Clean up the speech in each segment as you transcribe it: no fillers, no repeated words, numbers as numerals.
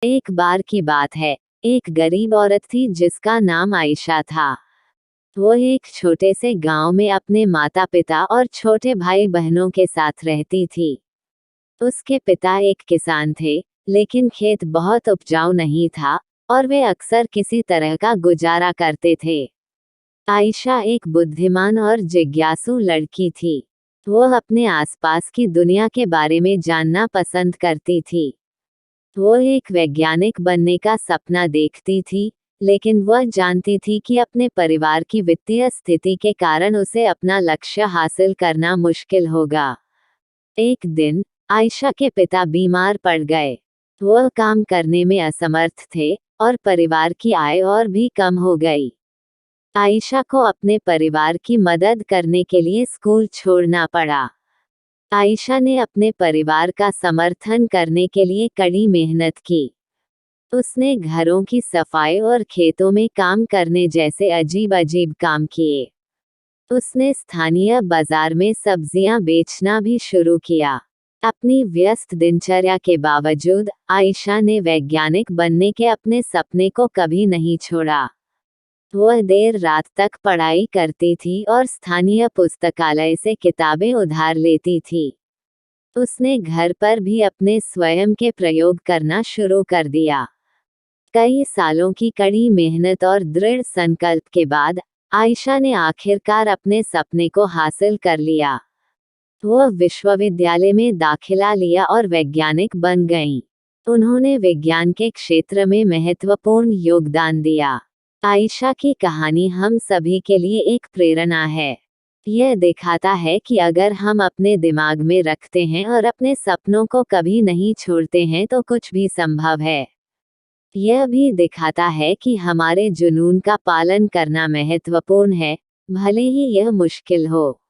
एक बार की बात है, एक गरीब औरत थी जिसका नाम आयशा था। वो एक छोटे से गांव में अपने माता पिता और छोटे भाई बहनों के साथ रहती थी। उसके पिता एक किसान थे, लेकिन खेत बहुत उपजाऊ नहीं था और वे अक्सर किसी तरह का गुजारा करते थे। आयशा एक बुद्धिमान और जिज्ञासु लड़की थी। वो अपने आसपास की दुनिया के बारे में जानना पसंद करती थी। वो एक वैज्ञानिक बनने का सपना देखती थी, लेकिन वह जानती थी कि अपने परिवार की वित्तीय स्थिति के कारण उसे अपना लक्ष्य हासिल करना मुश्किल होगा। एक दिन आयशा के पिता बीमार पड़ गए। वह काम करने में असमर्थ थे और परिवार की आय और भी कम हो गई। आयशा को अपने परिवार की मदद करने के लिए स्कूल छोड़ना पड़ा। आयशा ने अपने परिवार का समर्थन करने के लिए कड़ी मेहनत की। उसने घरों की सफाई और खेतों में काम करने जैसे अजीब अजीब काम किए। उसने स्थानीय बाजार में सब्जियां बेचना भी शुरू किया। अपनी व्यस्त दिनचर्या के बावजूद आयशा ने वैज्ञानिक बनने के अपने सपने को कभी नहीं छोड़ा। वह देर रात तक पढ़ाई करती थी और स्थानीय पुस्तकालय से किताबें उधार लेती थी। उसने घर पर भी अपने स्वयं के प्रयोग करना शुरू कर दिया। कई सालों की कड़ी मेहनत और दृढ़ संकल्प के बाद आयशा ने आखिरकार अपने सपने को हासिल कर लिया। वह विश्वविद्यालय में दाखिला लिया और वैज्ञानिक बन गईं। उन्होंने विज्ञान के क्षेत्र में महत्वपूर्ण योगदान दिया। आयशा की कहानी हम सभी के लिए एक प्रेरणा है। यह दिखाता है कि अगर हम अपने दिमाग में रखते हैं और अपने सपनों को कभी नहीं छोड़ते हैं तो कुछ भी संभव है। यह भी दिखाता है कि हमारे जुनून का पालन करना महत्वपूर्ण है, भले ही यह मुश्किल हो।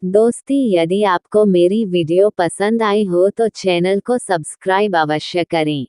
दोस्ती, यदि आपको मेरी वीडियो पसंद आई हो तो चैनल को सब्सक्राइब अवश्य करें।